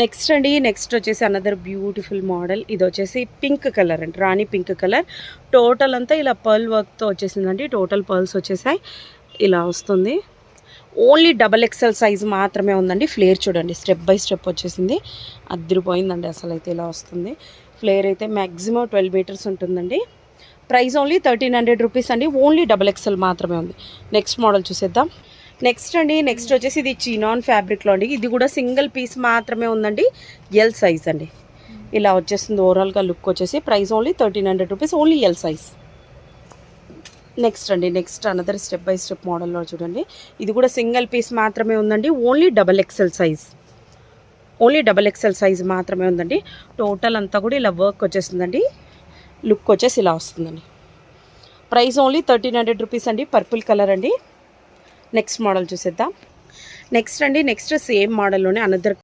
Next అండి, next వచ్చేసి another beautiful model. ఇది వచ్చేసి పింక్ కలర్ అండి, రాణి పింక్ కలర్. టోటల్ అంతా ఇలా పర్ల్ వర్క్తో వచ్చేసిందండి. టోటల్ పర్ల్స్ వచ్చేసాయి, ఇలా వస్తుంది. ఓన్లీ XXL సైజ్ మాత్రమే ఉందండి. ఫ్లేర్ చూడండి, స్టెప్ బై స్టెప్ వచ్చేసింది, అదిరిపోయిందండి. అసలు అయితే ఇలా వస్తుంది. ఫ్లేర్ అయితే మ్యాక్సిమం 12 మీటర్స్ ఉంటుందండి. ప్రైస్ ఓన్లీ 1300 రూపీస్ అండి. ఓన్లీ XXL మాత్రమే ఉంది. నెక్స్ట్ మోడల్ చూసేద్దాం. నెక్స్ట్ అండి, నెక్స్ట్ వచ్చేసి ఇది చినాన్ ఫ్యాబ్రిక్లో అండి. ఇది కూడా సింగిల్ పీస్ మాత్రమే ఉందండి. ఎల్ సైజ్ అండి. ఇలా వచ్చేస్తుంది ఓవరాల్గా లుక్ వచ్చేసి. Price only 1300 rupees, only L size. Next అండి, next another step by step మోడల్లో చూడండి. ఇది కూడా సింగిల్ పీస్ మాత్రమే ఉందండి. Only XXL size, only XXL size మాత్రమే ఉందండి. టోటల్ అంతా కూడా ఇలా వర్క్ వచ్చేస్తుందండి. లుక్ వచ్చేసి ఇలా వస్తుందండి. ప్రైస్ ఓన్లీ 1300 రూపీస్ అండి. పర్పుల్ కలర్ అండి. నెక్స్ట్ మోడల్ చూసేద్దాం. నెక్స్ట్ అండి, నెక్స్ట్ సేమ్ మోడల్లోనే అనదర్